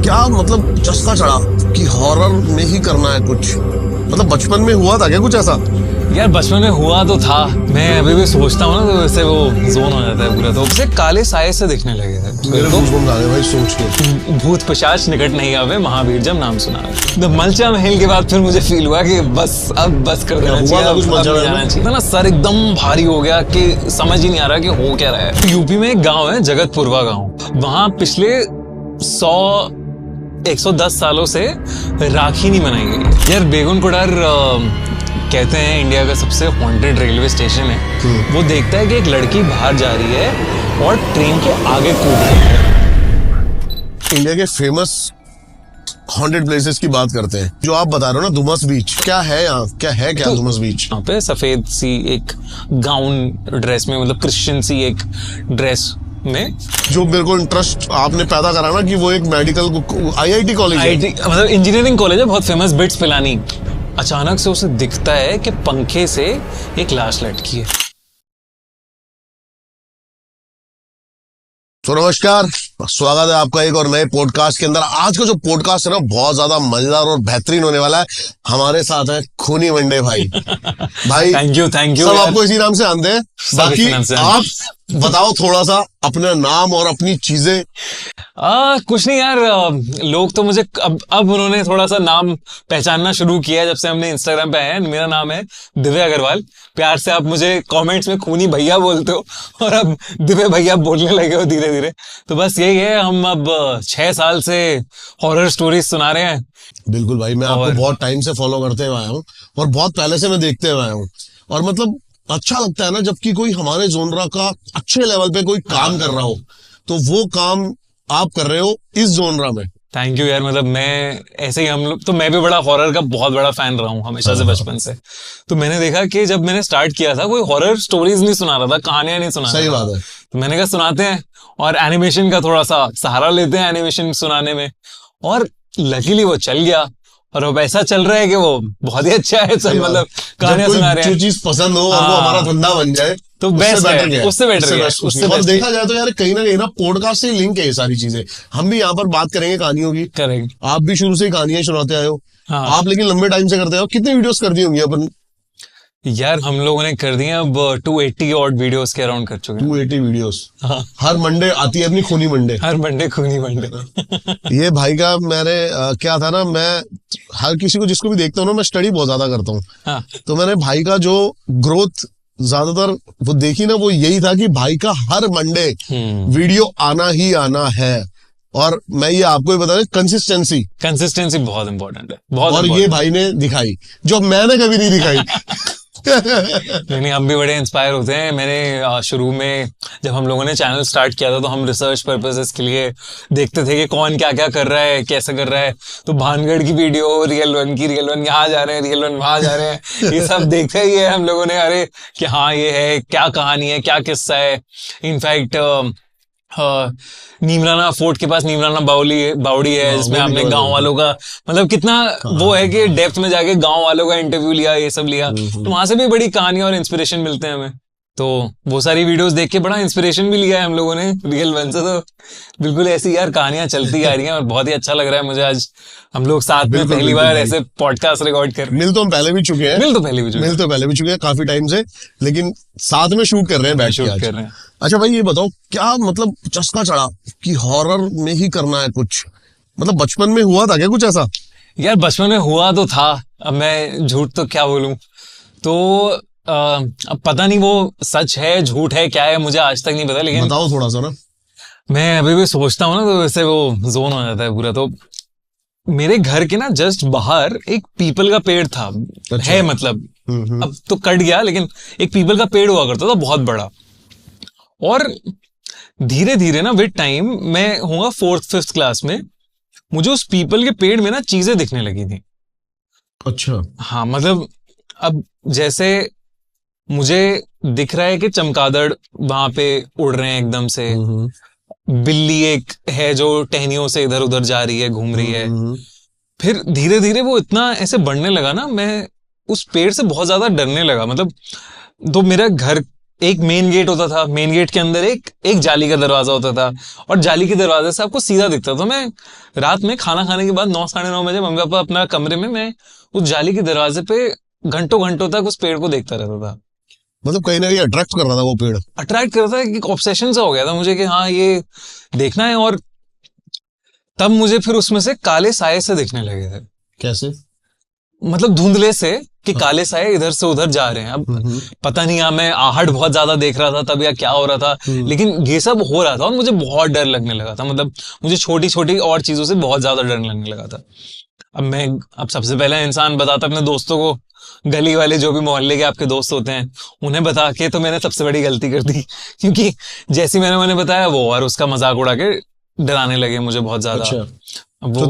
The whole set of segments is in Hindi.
क्या मतलब चस्का चढ़ा कि हॉरर में ही करना है कुछ? मतलब बचपन में हुआ था क्या कुछ ऐसा? यार बचपन में हुआ तो था। मैं अभी भी सोचता हूँ ना तो वैसे वो जोन हो जाता है पूरा। तो उसे काले साये से दिखने लगे थे मेरे को गूज़बम्स आ गए भाई सोच के। भूत पिशाच निकट नहीं आवे, महावीर जब नाम सुना। द मलचा महल के बाद फिर मुझे फील हुआ कि बस अब बस कर देना चाहिए, अब जाना चाहिए ना। सर एकदम भारी हो गया कि समझ ही नहीं आ रहा कि हो क्या रहा है। यूपी में एक गाँव है जगतपुरवा गाँव, वहाँ पिछले 110 सालों से राखी नहीं मनाई गई। यार बेगुन कोडार कहते हैं इंडिया का सबसे हॉन्टेड रेलवे स्टेशन है। वो देखता है कि एक लड़की बाहर जा रही है और ट्रेन के आगे कूद रही है। इंडिया के फेमस हॉन्टेड प्लेसेस की बात करते हैं। जो आप बता रहे हो ना धुमस बीच, क्या है यहाँ? क्या तो धुमस बीच? यहाँ पे सफेद सी एक गाउन ड्रेस में, मतलब क्रिश्चियन सी एक ड्रेस में, जो मेरे को इंटरेस्ट आपने पैदा करा ना कि वो एक मेडिकल आईआईटी कॉलेज है, मतलब इंजीनियरिंग कॉलेज है, बहुत फेमस, बिट्स पिलानी। अचानक से उसे दिखता है कि पंखे से एक लाश लटकी है। तो नमस्कार, स्वागत है आपका एक और नए पॉडकास्ट के अंदर। आज का जो पॉडकास्ट है ना बहुत ज्यादा मजेदार और बेहतरीन होने वाला है। हमारे साथ है खूनी मंडे भाई। भाई थैंक यू सब आपको इसी नाम से आते हैं। बाकी आप बताओ थोड़ा सा अपना नाम और अपनी चीजें। कुछ नहीं यार, लोग तो मुझे अब उन्होंने थोड़ा सा नाम पहचानना शुरू किया है जब से हमने इंस्टाग्राम पे आए हैं। मेरा नाम है दिव्य अग्रवाल। प्यार से आप मुझे कमेंट्स में खूनी भैया बोलते हो और अब दिव्य भैया बोलने लगे हो धीरे धीरे। तो बस यही है, हम अब 6 साल से हॉरर स्टोरीज सुना रहे हैं। बिल्कुल भाई, मैं आपको बहुत टाइम से फॉलो करते हुए आया हूँ और बहुत पहले से मैं देखते हुए आया हूँ। और मतलब अच्छा लगता है ना जबकि कोई हमारे जोनरा का अच्छे लेवल पे कोई काम कर रहा हो, तो वो काम आप कर रहे हो इस जोनरा में। थैंक यू यार, मतलब मैं ऐसे ही, हम लोग तो, मैं भी बड़ा हॉरर का बहुत बड़ा फैन रहा हूँ हमेशा से, बचपन से। तो मैंने देखा कि जब मैंने स्टार्ट किया था कोई हॉरर स्टोरीज नहीं सुना रहा था, कहानियां नहीं सुना रहा था। सही बात है। तो मैंने कहा सुनाते हैं और एनिमेशन का थोड़ा सा सहारा लेते हैं एनिमेशन सुनाने में, और लकीली वो चल गया। और अब ऐसा चल रहा है कि वो बहुत ही अच्छा है, सब मतलब कहानियां सुना रहे हैं। जो चीज पसंद हो और वो हमारा धंधा बन जाए तो बेस्ट है, उससे बेटर है। और देखा जाए तो यार कहीं ना पॉडकास्ट से लिंक है ये सारी चीजें। हम भी यहाँ पर बात करेंगे कहानियों की। करेक्ट। आप भी शुरू से कहानियां सुनाते आए हो। हाँ। आप लेकिन लंबे टाइम से करते हो। कितने वीडियोस कर दी होंगी अपन? यार हम लोगों ने कर दिए अब 280 ऑड वीडियोस के अराउंड कर चुके हैं। 280 वीडियोस। हाँ। हर मंडे आती है अपनी खूनी मंडे। हर मंडे खूनी मंडे। ये भाई का मैंने क्या था ना, मैं हर किसी को जिसको भी देखता हूँ ना, मैं स्टडी बहुत ज्यादा करता हूँ। हाँ। तो मैंने भाई का जो ग्रोथ ज्यादातर वो देखी ना, वो यही था कि भाई का हर मंडे वीडियो आना ही आना है। और मैं ये आपको ही बता रहा, कंसिस्टेंसी बहुत इंपॉर्टेंट है, बहुत। और ये भाई ने दिखाई जो मैंने कभी नहीं दिखाई। नहीं, हम भी बड़े इंस्पायर होते हैं। मैंने शुरू में जब हम लोगों ने चैनल स्टार्ट किया था तो हम रिसर्च पर्पसेस के लिए देखते थे कि कौन क्या क्या कर रहा है, कैसे कर रहा है। तो भानगढ़ की वीडियो, रियल वन यहाँ जा रहे हैं, रियल वन वहां जा रहे हैं, ये सब देखते ही है हम लोगों ने। अरे कि हाँ ये है, क्या कहानी है, क्या किस्सा है। इनफैक्ट नीमराना फोर्ट के पास नीमराना बावड़ी है जिसमें आपने गांव वालों का, मतलब कितना वो है कि डेप्थ में जाके गांव वालों का इंटरव्यू लिया, ये सब लिया। तो वहां से भी बड़ी कहानियां और इंस्पिरेशन मिलते हैं हमें। तो वो सारी वीडियोस देख के बड़ा इंस्पिरेशन भी लिया है हम लोगों ने रियल वन से। तो बिल्कुल ऐसी यार कहानियां चलती आ रही हैं और बहुत ही अच्छा लग रहा है मुझे आज हम लोग साथ में पहली बार ऐसे पॉडकास्ट रिकॉर्ड कर। मिल तो पहले भी चुके हैं काफी टाइम से, लेकिन साथ में शूट कर रहे हैं, बैठ के आज। अच्छा भाई ये बताओ, क्या मतलब चस्का चढ़ा कि हॉरर में ही करना है कुछ? मतलब बचपन में हुआ था क्या कुछ ऐसा? यार बचपन में हुआ तो था, अब मैं झूठ तो क्या बोलूं। तो अब पता नहीं वो सच है झूठ है क्या है, मुझे आज तक नहीं पता। लेकिन बताओ थोड़ा सा ना। मैं अभी भी सोचता हूँ ना तो वैसे वो जोन हो जाता है पूरा। तो मेरे घर के ना जस्ट बाहर एक पीपल का पेड़ था। अच्छा। है मतलब अब तो कट गया, लेकिन एक पीपल का पेड़ हुआ करता था बहुत बड़ा। और धीरे धीरे ना विद टाइम, मैं होऊंगा 4th-5th क्लास में, मुझे उस पीपल के पेड़ में ना चीजें दिखने लगी थी। अच्छा। हाँ, मतलब अब जैसे मुझे दिख रहा है कि चमगादड़ वहां पे उड़ रहे हैं एकदम से, बिल्ली एक है जो टहनियों से इधर उधर जा रही है, घूम रही है। फिर धीरे धीरे वो इतना ऐसे बढ़ने लगा ना, मैं उस पेड़ से बहुत ज्यादा डरने लगा। मतलब तो मेरा घर एक मेन गेट होता था, मेन गेट के अंदर एक जाली का दरवाजा होता था, और जाली के दरवाजे से आपको सीधा दिखता था। तो मैं रात में खाना खाने के बाद 9 साढ़े 9 बजे मम्मी पापा अपना कमरे में, मैं उस जाली के दरवाजे पे घंटों घंटों तक उस पेड़ को देखता रहता था। मतलब कहीं ना कहीं अट्रैक्ट कर रहा था वो पेड़। अट्रैक्ट कर रहा था, एक ऑब्सेशन सा हो गया था मुझे कि हाँ ये देखना है। और तब मुझे फिर उसमें से काले साए से दिखने लगे थे। कैसे? मतलब धुंधले से, कि काले साए इधर से उधर जा रहे हैं। अब पता नहीं, या मैं आहट बहुत ज्यादा देख रहा था तब, या क्या हो रहा था, लेकिन ये सब हो रहा था और मुझे बहुत डर लगने लगा था। मतलब मुझे छोटी छोटी और चीजों से बहुत ज्यादा डर लगने लगा था। अब सबसे पहले इंसान बताता अपने दोस्तों को, गली वाले जो भी मोहल्ले के आपके दोस्त होते हैं उन्हें बता के, तो मैंने सबसे बड़ी गलती कर दी। क्योंकि जैसे मैंने उन्हें बताया, वो और उसका मजाक उड़ा के डराने लगे मुझे बहुत ज्यादा। अच्छा। अब जो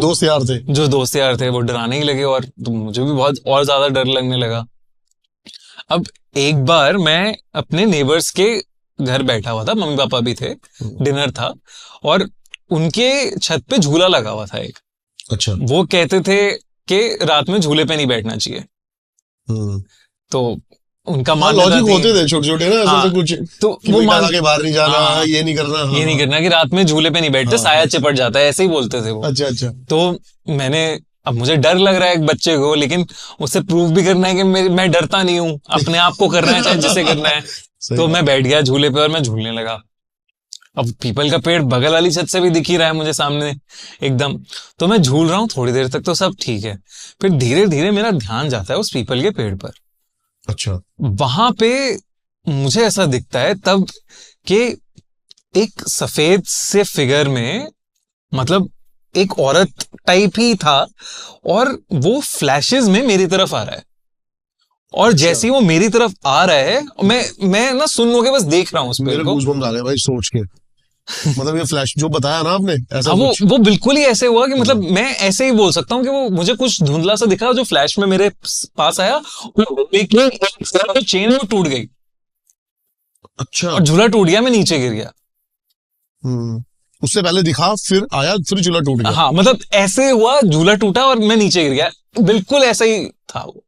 दोस्त यार थे वो डराने ही लगे, और तो मुझे भी बहुत और ज्यादा डर लगने लगा। अब एक बार मैं अपने नेबर्स के घर बैठा हुआ था, मम्मी पापा भी थे, डिनर था, और उनके छत पे झूला लगा हुआ था एक। अच्छा। वो कहते थे कि रात में झूले पे नहीं बैठना चाहिए। तो उनका लॉजिक होते थे छोटे छोटे ना, ऐसा कुछ, तो वो मान के बाहर नहीं जाना, ये नहीं करना, ये नहीं करना कि रात में झूले पे नहीं बैठते, साया चिपट जाता है, ऐसे ही बोलते थे वो। अच्छा अच्छा। तो मैंने, अब मुझे डर लग रहा है एक बच्चे को, लेकिन उसे प्रूव भी करना है कि मैं डरता नहीं हूँ, अपने आप को करना है चाहे जिसे करना है। तो मैं बैठ गया झूले पे और मैं झूलने लगा। अब पीपल का पेड़ बगल वाली छत से भी दिख ही रहा है मुझे सामने एकदम। तो मैं झूल रहा हूँ थोड़ी देर तक, तो सब ठीक है। फिर धीरे धीरे मेरा ध्यान जाता है उस पीपल के पेड़ पर। अच्छा। वहां पे मुझे ऐसा दिखता है तब कि एक सफेद से फिगर में, मतलब एक औरत टाइप ही था, और वो फ्लैशेस में मेरी तरफ आ रहा है। और जैसे ही वो मेरी तरफ आ रहा है, मैं ना सुन के बस देख रहा हूँ उस पेड़ को। गूज़बम्स आ गए भाई सोच के। मतलब ये फ्लैश जो बताया ना आपने, ऐसा वो बिल्कुल ही ऐसे हुआ कि, मतलब मैं ऐसे ही बोल सकता हूँ कि वो मुझे कुछ धुंधला सा दिखा, जो फ्लैश में मेरे पास आया, लेकिन चेन वो टूट गई। अच्छा। और झूला टूट गया, मैं नीचे गिर गया। उससे पहले दिखा, फिर आया, फिर झूला टूट गया। हाँ, मतलब ऐसे हुआ, झूला टूटा और मैं नीचे गिर गया, बिल्कुल ऐसा ही था वो।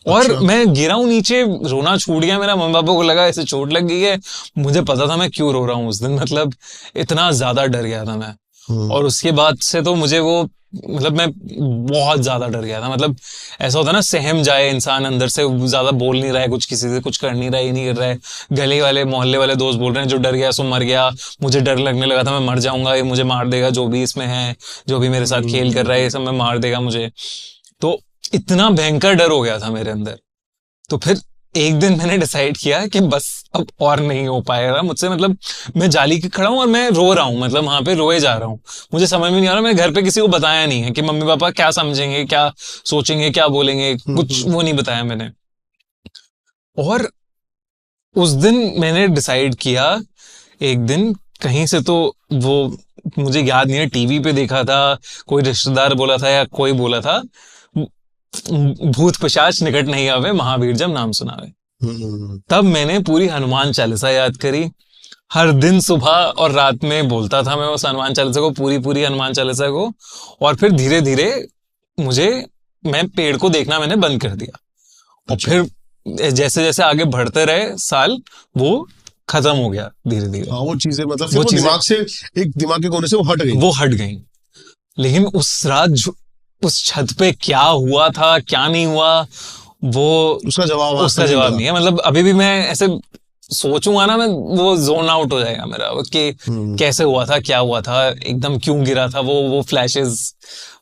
और अच्छा। मैं गिरा हूं नीचे, रोना छूट गया मेरा। मम्मी पापा को लगा ऐसे चोट लग गई है। मुझे पता था मैं क्यों रो रहा हूँ उस दिन, मतलब इतना ज्यादा डर गया था मैं। और उसके बाद से तो मुझे वो, मतलब मैं बहुत ज्यादा डर गया था। मतलब ऐसा होता है ना, सहम जाए इंसान अंदर से, ज्यादा बोल नहीं रहा है कुछ, किसी से कुछ कर नहीं रहा है, ये नहीं कर रहा है। गली वाले मोहल्ले वाले दोस्त बोल रहे हैं जो डर गया सो मर गया। मुझे डर लगने लगा था मैं मर जाऊंगा, ये मुझे मार देगा, जो भी इसमें है, जो भी मेरे साथ खेल कर रहा है, ये सब में मार देगा मुझे। तो इतना भयंकर डर हो गया था मेरे अंदर। तो फिर एक दिन मैंने डिसाइड किया कि बस अब और नहीं हो पाएगा मुझसे। मतलब मैं जाली के खड़ा हूं और मैं रो रहा हूं, मतलब वहां पे रोए जा रहा हूं। मुझे समझ में नहीं आ रहा, मैंने घर पे किसी को बताया नहीं है कि मम्मी पापा क्या समझेंगे, क्या सोचेंगे, क्या बोलेंगे, कुछ वो नहीं बताया मैंने। और उस दिन मैंने डिसाइड किया, एक दिन कहीं से, तो वो मुझे याद नहीं है, टीवी पे देखा था, कोई रिश्तेदार बोला था या कोई बोला था, भूत पिशाच निकट नहीं आवे, महावीर जब नाम सुनावे। तब मैंने पूरी हनुमान चालीसा याद करी। हर दिन सुबह और रात में बोलता था मैं उस हनुमान चालीसा को, पूरी हनुमान चालीसा को। और फिर धीरे धीरे मैं पेड़ को देखना मैंने बंद कर दिया। और फिर जैसे जैसे आगे बढ़ते रहे साल, वो खत्म हो गया धीरे धीरे। वो चीजें, मतलब वो दिमाग से, एक दिमाग के कोने से वो हट गई। लेकिन उस रात उस छत पे क्या हुआ था, क्या नहीं हुआ, वो उसका जवाब नहीं है। मतलब अभी भी मैं ऐसे सोचूंगा ना, मैं वो जोन आउट हो जाएगा मेरा कि कैसे हुआ था, क्या हुआ था, एकदम क्यों गिरा था, वो फ्लैशेस,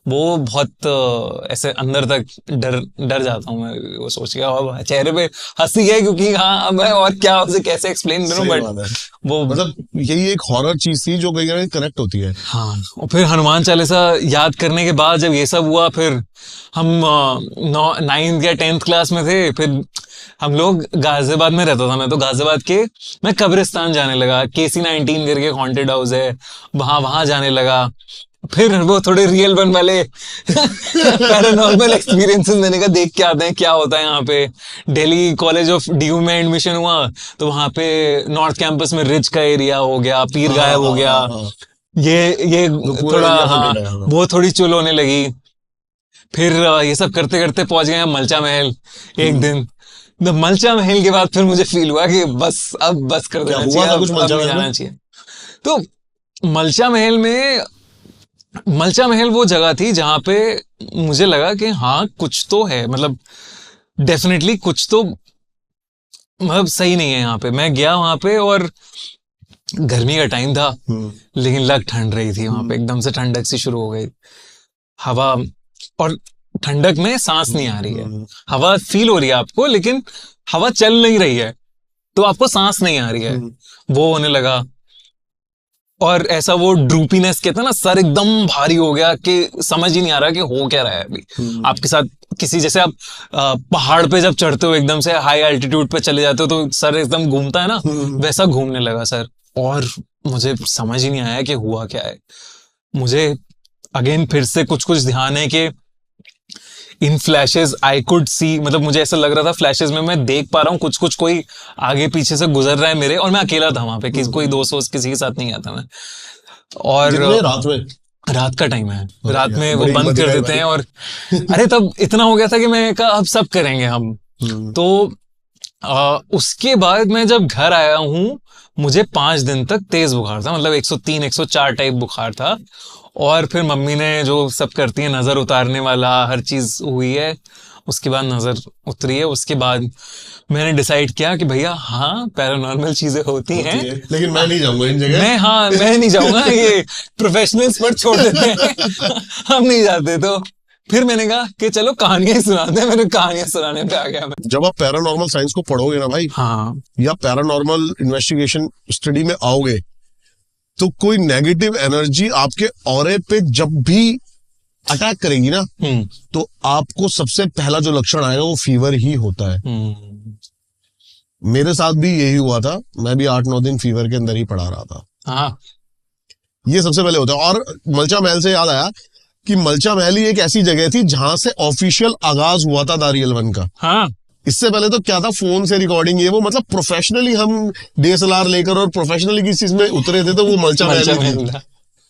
वो बहुत ऐसे अंदर तक डर जाता हूँ मैं वो सोच के। और चेहरे पे हंसी है क्योंकि हाँ, मैं और क्या उसे कैसे एक्सप्लेन करूं, बट वो, मतलब यही एक हॉरर चीज थी जो कहीं ना कहीं कनेक्ट होती है। हाँ। और फिर हनुमान चालीसा याद करने के बाद जब ये सब हुआ, फिर हम 9th या 10th क्लास में थे। फिर हम लोग गाजियाबाद में रहता था मैं, तो गाजियाबाद के मैं कब्रिस्तान जाने लगा। KC-19 करके हॉन्टेड हाउस है, वहां जाने लगा। फिर वो थोड़े रियल वन वाले पैरानॉर्मल एक्सपीरियंसेस मैंने कहा देख के आते हैं क्या होता है यहाँ पे। दिल्ली कॉलेज ऑफ DU में एडमिशन हुआ, तो वहां पे नॉर्थ कैंपस में रिच का एरिया हो गया, पीर गायब हो गया, ये थोड़ा वो थोड़ी चुल होने लगी। फिर ये सब करते करते पहुंच गए मलचा महल एक दिन। मलचा महल के बाद फिर मुझे फील हुआ कि बस अब बस कर देना हुआ था कुछ अब मलचा नहीं महल जाना में? चाहिए। तो मलचा महल वो जगह थी जहां पे मुझे लगा कि हाँ कुछ तो है, मतलब डेफिनेटली कुछ तो मतलब सही नहीं है यहाँ पे। मैं गया वहां पे और गर्मी का टाइम था, लेकिन लग ठंड रही थी वहां पे, एकदम से ठंडक सी शुरू हो गई। हवा, और ठंडक में सांस नहीं आ रही है, हवा फील हो रही है आपको लेकिन हवा चल नहीं रही है, तो आपको सांस नहीं आ रही है, वो होने लगा। और ऐसा वो ड्रूपीनेस कहते हैं ना, सर एकदम भारी हो गया कि समझ ही नहीं आ रहा कि हो क्या रहा है अभी आपके साथ। किसी जैसे आप पहाड़ पे जब चढ़ते हो एकदम से हाई एल्टीट्यूड पे चले जाते हो तो सर एकदम घूमता है ना, वैसा घूमने लगा सर। और मुझे समझ ही नहीं आया कि हुआ क्या है। मुझे अगेन फिर से कुछ कुछ ध्यान है कि इन फ्लैशेस आई कुड सी, मतलब मुझे ऐसा लग रहा था फ्लैशेस में मैं देख पा रहा हूँ कुछ कुछ, कोई आगे पीछे से गुजर रहा है मेरे, और मैं अकेला था वहां पे, कोई दोस्त वोस्त किसी के साथ नहीं गया था मैं। और रात में, रात का टाइम है, रात में वो बंद कर देते हैं। और अरे तब इतना हो गया था कि मैं कहा अब सब करेंगे हम। तो उसके बाद मैं जब घर आया हूँ, मुझे 5 दिन तक तेज बुखार था, मतलब 103 104 टाइप बुखार था। और फिर मम्मी ने जो सब करती है नजर उतारने वाला हर चीज हुई है, उसके बाद नजर उतरी है। उसके बाद मैंने डिसाइड किया कि भैया हाँ पैरानॉर्मल चीजें होती हैं, लेकिन मैं नहीं जाऊंगा इन जगह। मैं नहीं जाऊंगा, ये प्रोफेशनल्स पर छोड़ देते हैं हम नहीं जाते। तो फिर मैंने कहा कि चलो कहानियां ही सुनाते हैं, मैंने कहानियां सुनाने पे आ गया मैं। जब आप पैरानॉर्मल साइंस को पढ़ोगे ना भाई, हाँ, या पैरानॉर्मल इन्वेस्टिगेशन स्टडी में आओगे, तो कोई नेगेटिव एनर्जी आपके ऑरे पे जब भी अटैक करेगी ना, तो आपको सबसे पहला जो लक्षण आएगा वो फीवर ही होता है। मेरे साथ भी यही हुआ था, मैं भी 8-9 दिन फीवर के अंदर ही पड़ा रहा था। हाँ, ये सबसे पहले होता है। और मलचा महल से याद आया कि मलचा महल ही एक ऐसी जगह थी जहां से ऑफिशियल आगाज हुआ था दारियल 1 का। हाँ, इससे पहले तो क्या था, फोन से रिकॉर्डिंग, ये वो, मतलब प्रोफेशनली हम डीएसएलआर लेकर और प्रोफेशनली किसी चीज में उतरे थे, तो वो मलचा महल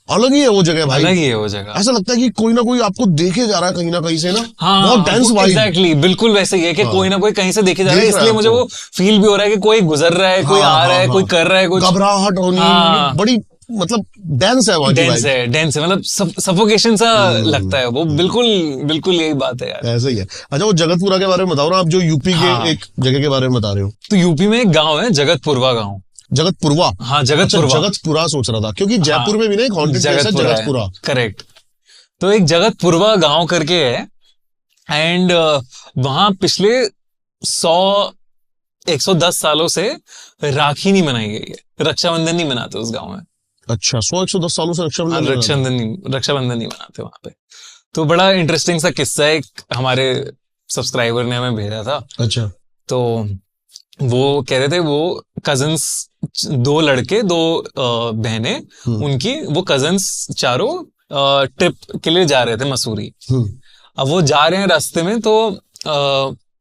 अलग ही है वो जगह भाई, अलग ही है वो जगह। ऐसा लगता है कि कोई ना कोई आपको देखे जा रहा है कहीं ना कहीं से ना। हाँ, बहुत डेंस वाइब। एग्जैक्टली, बिल्कुल वैसे ही है कि कोई ना कोई कहीं से देखे जा रहा है, इसलिए मुझे वो फील भी हो रहा है कि कोई गुजर रहा है, कोई आ रहा है, कोई कर रहा है, कुछ घबराहट होनी, बड़ी मतलब डेंस है वहाँ की वाइब। डेंस है, मतलब सफोकेशन सा लगता है वो। बिल्कुल बिल्कुल यही बात है यार, ऐसा ही है। अच्छा, वो जगतपुरा के बारे में बताओ ना आप, जो यूपी के एक जगह के बारे में बता रहे हो। तो यूपी में एक गाँव है जगतपुरवा गाँव। जगतपुरा? हाँ, जगतपुरवा। जगतपुरा सोच रहा था, क्योंकि जयपुर में भी ना एक हॉन्टेड प्लेस है जगतपुरा। करेक्ट। तो एक जगतपुरवा गांव करके है, एंड वहां पिछले 110 सालों से राखी नहीं मनाई गई है, रक्षाबंधन नहीं मनाते उस गांव में। अच्छा, 110 सालों से रक्षाबंधन नहीं मनाते वहां पे। तो बड़ा इंटरेस्टिंग सा किस्सा है, हमारे सब्सक्राइबर ने हमें भेजा था। अच्छा। तो वो कह रहे थे, वो कजन्स, 2 लड़के 2 बहनें, उनकी वो कजन्स चारों ट्रिप के लिए जा रहे थे मसूरी। अब वो जा रहे हैं रास्ते में, तो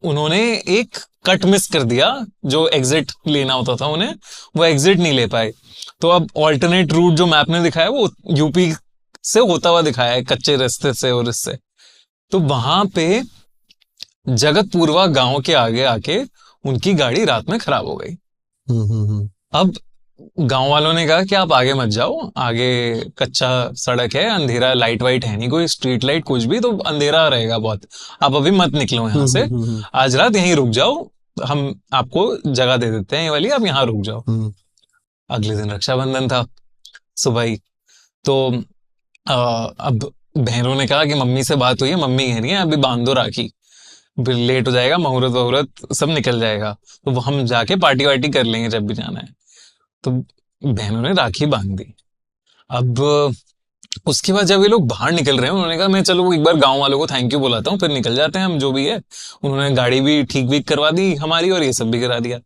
उन्होंने एक कट मिस कर दिया, जो एग्जिट लेना होता था उन्हें, वो एग्जिट नहीं ले पाए। तो अब ऑल्टरनेट रूट जो मैप ने दिखाया वो यूपी से होता हुआ दिखाया है, कच्चे रास्ते से और इससे। तो वहां पे जगतपुरवा गांव के आगे आके उनकी गाड़ी रात में खराब हो गई। अब गांव वालों ने कहा कि आप आगे मत जाओ, आगे कच्चा सड़क है, अंधेरा, लाइट वाइट है नहीं, कोई स्ट्रीट लाइट कुछ भी, तो अंधेरा रहेगा बहुत, आप अभी मत निकलो यहाँ से, आज रात यहीं रुक जाओ, हम आपको जगह दे देते हैं ये वाली, आप यहाँ रुक जाओ। अगले दिन रक्षाबंधन था सुबह ही। तो अब बहनों ने कहा कि मम्मी से बात हुई है, मम्मी कह रही है अभी बांध दो राखी, फिर लेट हो जाएगा, मुहूर्त वहूर्त सब निकल जाएगा, तो वो हम जाके पार्टी वार्टी कर लेंगे जब भी जाना है। तो बहनों ने राखी बांध दी। अब उसके बाद जब ये लोग बाहर निकल रहे हैं, उन्होंने कहा मैं चलो एक बार गांव वालों को थैंक यू बुलाता हूँ, फिर निकल जाते हैं हम, जो भी है। उन्होंने गाड़ी भी ठीक भी करवा दी हमारी, और ये सब भी करा दिया।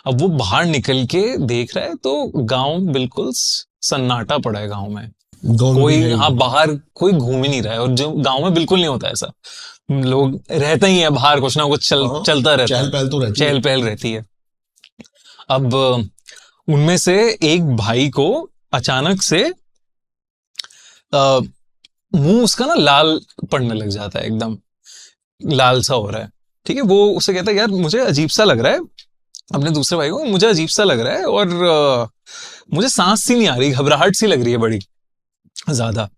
अब वो बाहर निकल के देख रहा है तो गांव बिल्कुल सन्नाटा पड़ा है, गांव में कोई, हाँ, बाहर कोई घूम ही नहीं रहा है, और जो गांव में बिल्कुल नहीं होता ऐसा, लोग रहते ही है बाहर, कुछ ना कुछ चलता रहता है, चहल पहल रहती है। अब उनमें से एक भाई को अचानक से मुंह उसका ना लाल पड़ने लग जाता है, एकदम लाल सा हो रहा है। ठीक है, वो उसे कहता है यार मुझे अजीब सा लग रहा है, अपने दूसरे भाई को, मुझे अजीब सा लग रहा है और मुझे सांस सी नहीं आ रही, घबराहट सी लग रही है बड़ी ज्यादा।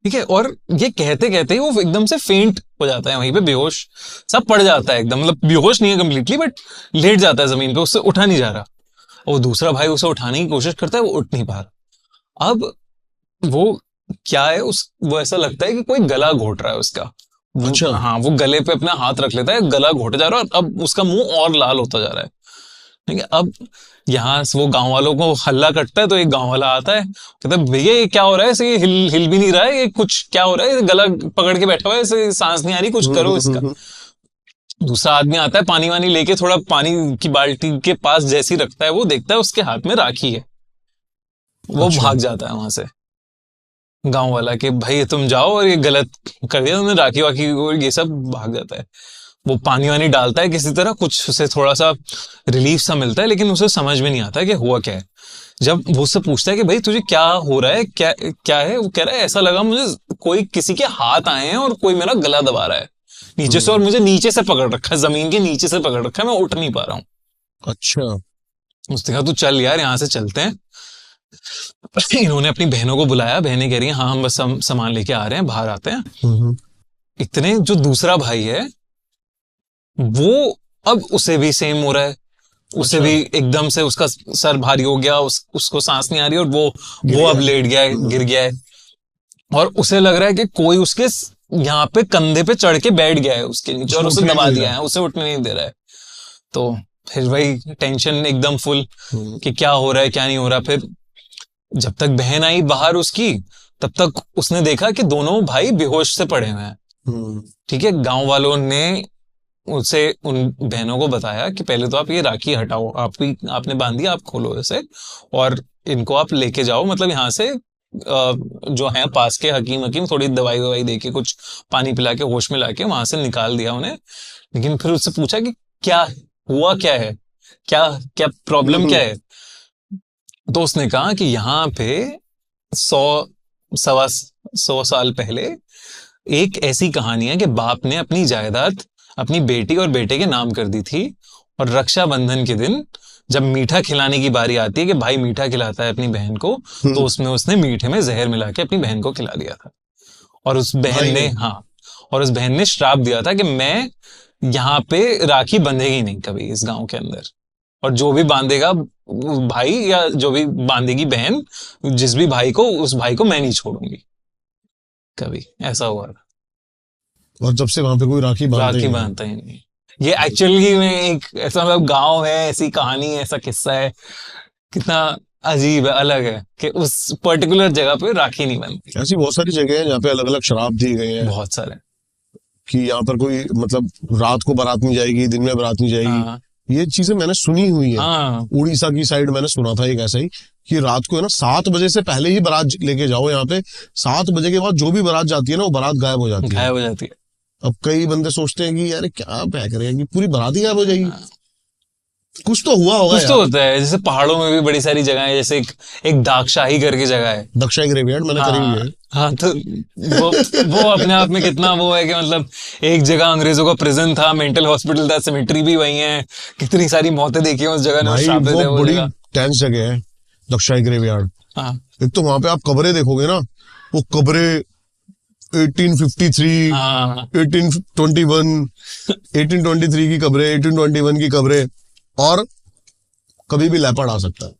ठीक है, और ये कहते कहते ही वो एकदम से फेंट हो जाता है, वहीं पे बेहोश सब पड़ जाता है एकदम, मतलब बेहोश नहीं है कंप्लीटली बट लेट जाता है जमीन पे, उससे उठा नहीं जा रहा। और दूसरा भाई उसे उठाने की कोशिश करता है, वो उठ नहीं पा रहा। अब वो क्या है, वो ऐसा लगता है कि कोई गला घोट रहा है उसका। अच्छा। हाँ, वो गले पे अपना हाथ रख लेता है, गला घोटे जा रहा है और अब उसका मुंह और लाल होता जा रहा है। ठीक है, अब यहाँ से वो गांव वालों को हल्ला कटता है, तो एक गांव वाला आता है, कहता है भैया ये क्या हो रहा है, इसे ये हिल भी नहीं रहा है, ये कुछ क्या हो रहा है, गला पकड़ के बैठा हुआ है, इसे सांस नहीं आ रही, कुछ करो इसका। दूसरा आदमी आता है, पानी वानी लेके थोड़ा पानी की बाल्टी के पास जैसी रखता है, वो देखता है उसके हाथ में राखी है, वो अच्छा। भाग जाता है वहां से गांव वाला, कि भाई तुम जाओ और ये गलत कर दिया तुमने, राखी वाखी और ये सब, भाग जाता है। वो पानी वानी डालता है किसी तरह, कुछ उसे थोड़ा सा रिलीफ सा मिलता है, लेकिन उसे समझ में नहीं आता है कि हुआ क्या है। जब वो उससे पूछता है कि भाई तुझे क्या हो रहा है, क्या क्या है, वो कह रहा है ऐसा लगा मुझे कोई किसी के हाथ आए हैं और कोई मेरा गला दबा रहा है नीचे से, और मुझे नीचे से पकड़ रखा है, जमीन के नीचे से पकड़ रखा है, मैं उठ नहीं पा रहा हूँ। अच्छा। उसने कहा तू चल यार यहाँ से चलते हैं। इन्होंने अपनी बहनों को बुलाया, बहनें कह रही हैं हाँ हम बस सामान लेके आ रहे हैं, बाहर आते हैं। इतने जो दूसरा भाई है वो, अब उसे भी सेम हो रहा है, उसे भी एकदम से उसका सर भारी हो गया, उसको सांस नहीं आ रही और वो अब लेट गया है, गिर गया है, और उसे लग रहा है कि कोई उसके यहाँ पे कंधे पे चढ़ के बैठ गया है उसके नीचे और उसे दबा दिया है, उसे उठने नहीं दे रहा है। तो फिर भाई टेंशन एकदम फुल कि क्या हो रहा है क्या नहीं हो रहा। फिर जब तक बहन आई बाहर उसकी, तब तक उसने देखा कि दोनों भाई बेहोश से पड़े हुए हैं। ठीक है, गांव वालों ने उसे उन बहनों को बताया कि पहले तो आप ये राखी हटाओ, आपने बांधी, आप खोलो इसे और इनको आप लेके जाओ, मतलब यहाँ से जो है पास के हकीम थोड़ी दवाई ववाई देके कुछ पानी पिला के होश में लाके वहां से निकाल दिया उन्हें। लेकिन फिर उससे पूछा कि क्या हुआ, क्या है, क्या क्या प्रॉब्लम क्या है। तो उसने कहा कि यहाँ पे 100 साल पहले एक ऐसी कहानी है कि बाप ने अपनी जायदाद अपनी बेटी और बेटे के नाम कर दी थी, और रक्षाबंधन के दिन जब मीठा खिलाने की बारी आती है कि भाई मीठा खिलाता है अपनी बहन को, तो उसमें उसने मीठे में जहर मिला के अपनी बहन को खिला दिया था। और उस बहन ने, हाँ, और उस बहन ने श्राप दिया था कि मैं यहाँ पे राखी बंधेगी नहीं कभी इस गांव के अंदर, और जो भी बांधेगा भाई या जो भी बांधेगी बहन, जिस भी भाई को, उस भाई को मैं नहीं छोड़ूंगी कभी। ऐसा हुआ था, और जब से वहां पे कोई राखी बांधता ही नहीं। ये एक्चुअली में एक ऐसा मतलब गांव है, ऐसी कहानी है, ऐसा किस्सा है, कितना अजीब है, अलग है कि उस पर्टिकुलर जगह पे राखी नहीं बनती। ऐसी बहुत सारी जगह हैं जहाँ पे अलग अलग शराब दिए गए हैं, बहुत सारे, कि यहाँ पर कोई मतलब रात को बारात नहीं जाएगी, दिन में बारात नहीं जाएगी। हाँ, ये चीजें मैंने सुनी हुई है। हाँ, उड़ीसा की साइड मैंने सुना था एक ऐसा ही, कि रात को है ना 7 बजे से पहले ही बारात लेके जाओ यहाँ पे, 7 बजे के बाद जो भी बारात जाती है ना वो बारात गायब हो जाती है। गायब हो जाती है। अब कई बंदे सोचते हैं कि यार क्या पैक करेंगे, पूरी बारात ही गायब हो जाएगी। कुछ तो हुआ होगा, कुछ तो होता है। जैसे पहाड़ों में भी बड़ी सारी जगह है, जैसे एक दागशाही करके जगह है, दक्षाई ग्रेवयार्ड मैंने करी हुई है। हाँ, तो वो अपने आप में कितना वो है कि मतलब एक जगह अंग्रेजों का प्रिजन था, मेंटल हॉस्पिटल था, सिमेट्री भी वही है, कितनी सारी मौतें देखी हैं उस जगह ने। भाई वो बड़ी टेंस जगह है दक्षाई ग्रेवयार्ड। हाँ, एक तो वहां पे आप कब्रें देखोगे ना, वो कब्रें 1853, 1821, 1823 की कब्रें, 1821 की कब्रें, और कभी भी लेपर्ड आ सकता है।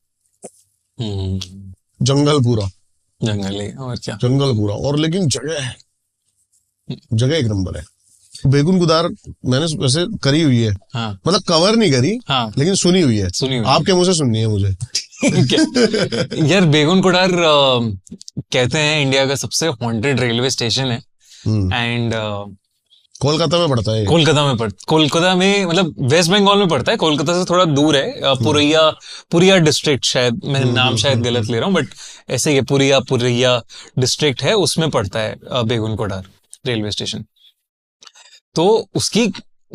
जंगल पूरा, जंगल है और क्या, जंगल पूरा। और लेकिन जगह एक नंबर है। बेगुन गुदार मैंने वैसे करी हुई है, हाँ, मतलब कवर नहीं करी, हाँ, लेकिन सुनी हुई है। आपके मुंह से सुननी है मुझे। यार बेगुन कुडार कहते हैं इंडिया का सबसे हॉन्टेड रेलवे स्टेशन है, एंड कोलकाता में पड़ता है। कोलकाता में मतलब वेस्ट बंगाल में पड़ता है, कोलकाता से थोड़ा दूर है। पुरिया डिस्ट्रिक्ट, शायद मैं नाम शायद गलत ले रहा हूँ, बट ऐसे ही पुरिया डिस्ट्रिक्ट है, उसमें पड़ता है बेगुन कुडार रेलवे स्टेशन। तो उसकी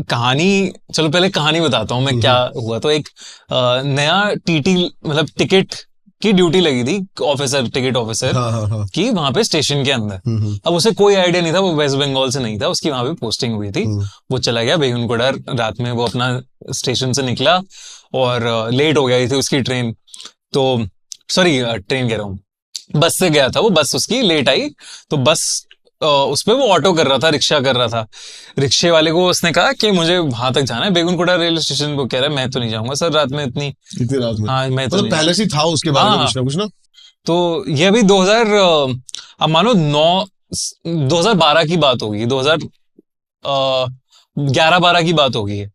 कहानी, चलो पहले कहानी बताता हूँ मैं क्या हुआ। तो एक नया टीटी मतलब टिकट की ड्यूटी लगी थी, ऑफिसर, टिकट ऑफिसर की, वहां पे स्टेशन के अंदर। अब उसे कोई आइडिया नहीं था, वो वेस्ट बंगाल से नहीं था, उसकी वहां पे पोस्टिंग हुई थी। वो चला गया बेगुनकोड़ा रात में, वो अपना स्टेशन से निकला और लेट हो गई थी उसकी ट्रेन। तो सॉरी, ट्रेन कह रहा हूँ, बस से गया था वो, बस उसकी लेट आई। तो बस उस पे वो ऑटो कर रहा था, रिक्शा कर रहा था। रिक्शे वाले को उसने कहा कि मुझे वहां तक जाना है, बेगुनकोड़ा रेलवे स्टेशन। वो कह रहा है मैं तो नहीं जाऊंगा सर रात में, इतनी रात में। हाँ मैं तो पहले से था उसके बारे में कुछ ना। तो ये अभी 2000 अब मानो 2012 की बात होगी, 2011-12 की बात होगी।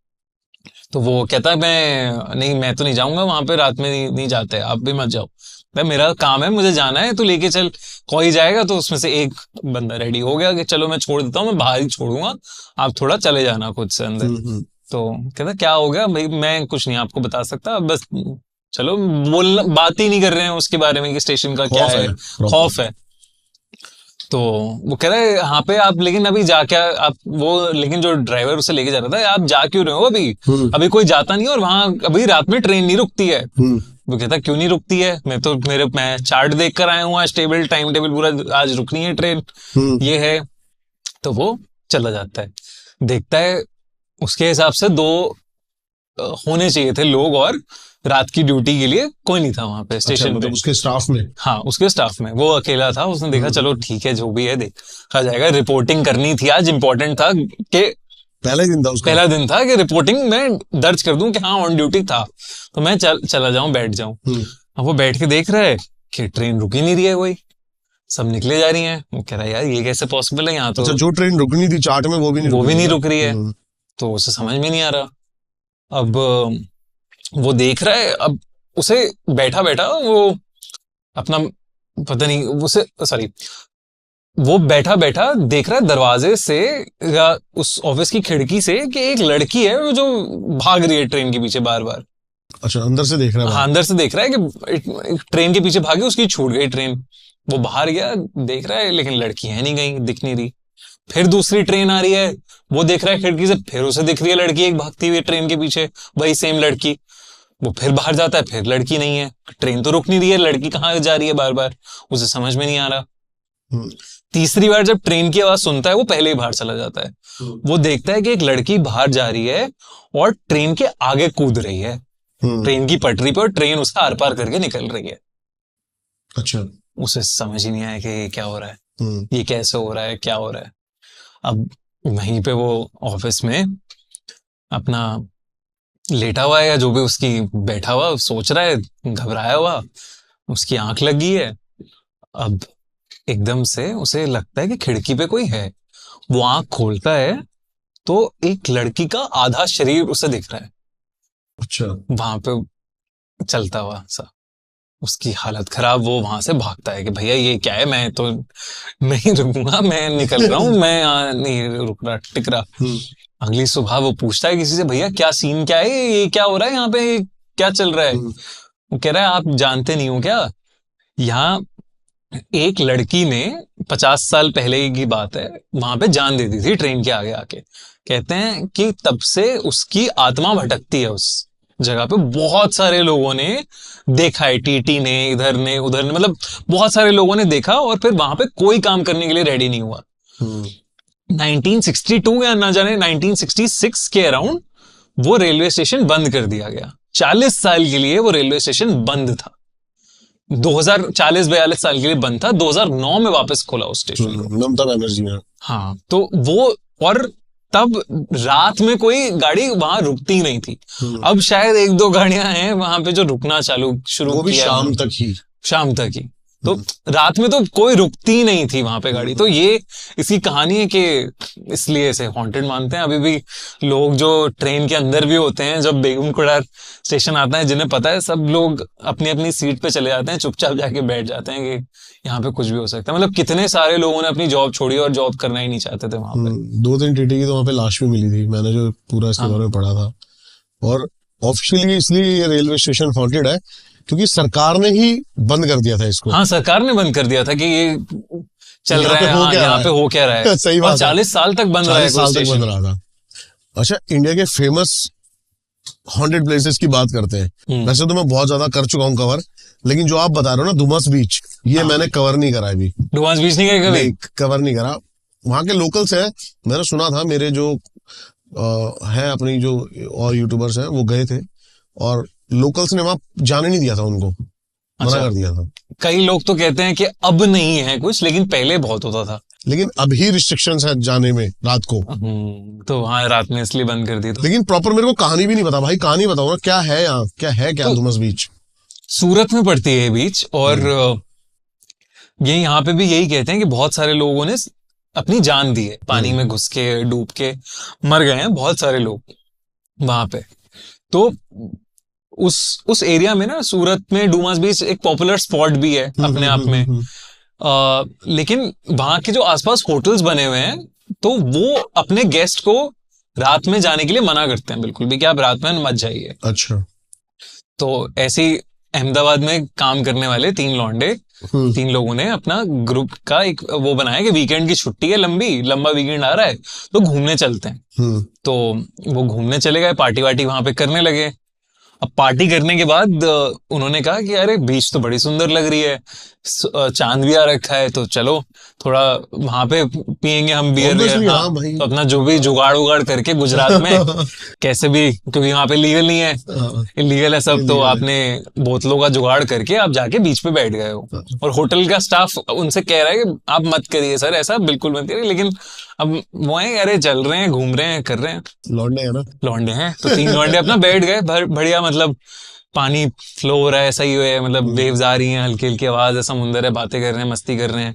तो वो कहता है मैं तो नहीं जाऊंगा वहां पे, रात में नहीं जाते, आप भी मत जाओ। मेरा काम है, मुझे जाना है, तो लेके चल। कोई जाएगा तो उसमें से एक बंदा रेडी हो गया कि चलो मैं छोड़ देता हूँ, मैं बाहर ही छोड़ूंगा, आप थोड़ा चले जाना खुद से अंदर। तो कहता क्या हो गया भाई, मैं कुछ नहीं आपको बता सकता, बस चलो। बात ही नहीं कर रहे हैं उसके बारे में कि स्टेशन का क्या है, खौफ है। तो वो कह रहा है यहाँ पे आप, लेकिन अभी जाके आप वो, लेकिन जो ड्राइवर उसे लेके जा रहा था, आप जा क्यों रहे हो अभी कोई जाता नहीं और वहां अभी रात में ट्रेन नहीं रुकती है। वो कहता क्यों नहीं रुकती है, मैं चार्ट देख कर आया हूँ आज, टाइम टेबल पूरा, आज रुकनी है ट्रेन, ये है। तो वो चला जाता है, देखता है उसके हिसाब से 2 होने चाहिए थे लोग, और रात की ड्यूटी के लिए कोई नहीं था वहां पे स्टेशन पे, उसके स्टाफ में। हाँ उसके स्टाफ में वो अकेला था। उसने देखा चलो ठीक है, जो भी है देखा जाएगा, रिपोर्टिंग करनी थी आज, इंपॉर्टेंट था कि पहला दिन था कि रिपोर्टिंग में दर्ज कर दूं कि हाँ ऑन ड्यूटी था, तो मैं चला जाऊं, बैठ जाऊं। अब वो बैठ के देख रहा है कि ट्रेन रुक ही नहीं रही है, कोई सब निकले जा रही है। वो कह रहा है यार ये कैसे पॉसिबल है, यहाँ तो जो ट्रेन रुकनी थी चार्ट में वो भी नहीं रुक रही है। तो उसे समझ में नहीं आ रहा। अब वो देख रहा है, अब उसे बैठा बैठा वो अपना पता नहीं उसे सॉरी वो बैठा बैठा देख रहा है दरवाजे से या उस ऑफिस की खिड़की से कि एक लड़की है वो जो भाग रही है ट्रेन के पीछे बार बार। अच्छा, अंदर से देख रहा है? हाँ, अंदर से देख रहा है कि ट्रेन के पीछे भागी, उसकी छूट गई ट्रेन। वो बाहर गया, देख रहा है लेकिन लड़की है नहीं, कहीं दिख नहीं रही। फिर दूसरी ट्रेन आ रही है, वो देख रहा है खिड़की से, फिर उसे दिख रही है लड़की एक भागती हुई ट्रेन के पीछे, वही सेम लड़की। वो फिर बाहर जाता है, फिर लड़की नहीं है, ट्रेन तो रुक नहीं रही है, लड़की कहाँ जा रही है बार बार, उसे समझ में नहीं आ रहा। तीसरी बार जब ट्रेन की आवाज सुनता है, वो पहले ही बाहर चला जाता है। वो देखता है कि एक लड़की बाहर जा रही है और ट्रेन के आगे कूद रही है, ट्रेन की पटरी पे, और ट्रेन उसका आर पार करके निकल रही है। अच्छा, उसे समझ ही नहीं आया कि ये क्या हो रहा है, ये कैसे हो रहा है, क्या हो रहा है। अब वहीं पे वो ऑफिस में अपना लेटा हुआ है या जो भी उसकी बैठा हुआ, सोच रहा है, घबराया हुआ, उसकी आंख लगी है। अब एकदम से उसे लगता है कि खिड़की पे कोई है। वो आंख खोलता है तो एक लड़की का आधा शरीर उसे दिख रहा है। अच्छा, वहां पे चलता हुआ सा, उसकी हालत खराब। वो वहां से भागता है कि भैया ये क्या है, मैं तो नहीं रुकूंगा, मैं निकल रहा हूँ, मैं नहीं रुक रहा, टिक रहा। अगली सुबह वो पूछता है किसी से, भैया क्या सीन क्या है, ये क्या हो रहा है यहाँ पे, क्या चल रहा है। वो कह रहा है आप जानते नहीं हो क्या, यहाँ एक लड़की ने 50 साल पहले की बात है, वहां पे जान दे दी थी ट्रेन के आगे आके। कहते हैं कि तब से उसकी आत्मा भटकती है उस जगह पे। बहुत सारे लोगों ने देखा है, टीटी ने, इधर ने, उधर ने, मतलब बहुत सारे लोगों ने देखा, और फिर वहां पे कोई काम करने के लिए रेडी नहीं हुआ। 1962 या ना जाने 1966 के अराउंड वो रेलवे स्टेशन बंद कर दिया गया। 40 साल के लिए वो रेलवे स्टेशन बंद था। 40-42 साल के लिए बंद था। 2009 में वापस खोला उस स्टेशन को, ममता बनर्जी ने। हाँ, तो वो, और तब रात में कोई गाड़ी वहां रुकती नहीं थी। अब शायद 1-2 गाड़ियां हैं वहां पे जो रुकना शुरू वो भी किया, शाम तक ही। तो रात में तो कोई रुकती नहीं थी वहां पे गाड़ी। तो ये इसकी कहानी है कि इसलिए इसे हॉन्टेड मानते हैं अभी भी लोग। जो ट्रेन के अंदर भी होते हैं, जब बेगमकुड़ा स्टेशन आता है, जिन्हें पता है, सब लोग अपनी अपनी सीट पे चले जाते हैं, चुपचाप जाके बैठ जाते हैं कि यहाँ पे कुछ भी हो सकता है। मतलब कितने सारे लोगों ने अपनी जॉब छोड़ी और जॉब करना ही नहीं चाहते थे वहां पे। 2-3 टीटी की तो वहां पे लाश भी मिली थी, मैंने जो पूरा इसके बारे में पढ़ा था। और ऑफिशियली इसलिए ये रेलवे स्टेशन हॉन्टेड है क्योंकि सरकार ने ही बंद कर दिया था इसको। हाँ, सरकार ने बंद कर दिया था कि ये चल रहा है, यहाँ पे हो क्या रहा है। सही बात, 40 साल तक बंद रहा है, 40 साल तक बंद रहा था। अच्छा, इंडिया के फेमस हॉन्टेड प्लेसेस की बात करते हैं। वैसे तो मैं बहुत ज्यादा कर चुका हूँ कवर, लेकिन जो आप बता रहे हो ना डुमस बीच, ये मैंने कवर नहीं करा अभी। डुमस बीच नहीं गए कभी? कवर नहीं करा। वहां के लोकल्स हैं, मैंने सुना था, मेरे जो हैं अपनी जो और यूट्यूबर्स हैं वो गए थे, और लोकल्स ने वहां जाने नहीं दिया था उनको, मना कर दिया था। कई लोग तो कहते हैं कि अब नहीं है कुछ, लेकिन पहले बहुत होता था। लेकिन अभी रिस्ट्रिक्शंस है जाने में रात को। तो वहां रात में इसलिए बंद कर दी। तो लेकिन प्रॉपर मेरे को कहानी भी नहीं पता भाई, कहानी बताओ ना, क्या है यहाँ, क्या है क्या डुमस बीच? सूरत में पड़ती है ये बीच, और ये यहाँ पे भी यही कहते हैं कि बहुत सारे लोगों ने अपनी जान दी है, पानी में घुस के डूब के मर गए हैं बहुत सारे लोग वहां पे। तो उस एरिया में ना, सूरत में डुमस बीच एक पॉपुलर स्पॉट भी है अपने आप में। लेकिन वहां के जो आसपास होटल्स बने हुए हैं, तो वो अपने गेस्ट को रात में जाने के लिए मना करते हैं बिल्कुल भी, कि आप रात में मत जाइए। अच्छा। तो ऐसे ही अहमदाबाद में काम करने वाले 3 लौंडे, 3 लोगों ने अपना ग्रुप का एक वो बनाया कि वीकेंड की छुट्टी है, लंबा वीकेंड आ रहा है, तो घूमने चलते हैं। तो वो घूमने चले गए, पार्टी वार्टी वहां पे करने लगे। अब पार्टी करने के बाद उन्होंने कहा कि अरे बीच तो बड़ी सुंदर लग रही है, चांद भी आ रखा है, तो चलो थोड़ा वहां पे पियेंगे हम बियर। हाँ भाई। तो अपना जो भी जुगाड़ उगाड़ करके गुजरात में कैसे भी, क्योंकि वहां पे लीगल नहीं है, इलीगल है सब, तो आपने बोतलों का जुगाड़ करके आप जाके बीच पे बैठ गए हो। और होटल का स्टाफ उनसे कह रहा है कि आप मत करिए सर, ऐसा बिल्कुल मत करिए। लेकिन अब वो है, अरे चल रहे हैं, घूम रहे हैं, कर रहे हैं, लौंडे हैं ना, लौंडे हैं। तो 3 लौंडे अपना बैठ गए, बढ़िया, मतलब पानी फ्लो हो रहा है, सही है, मतलब वेव्स आ रही हैं, हल्की हल्की आवाज है, समुंदर है, बातें कर रहे हैं, मस्ती कर रहे हैं।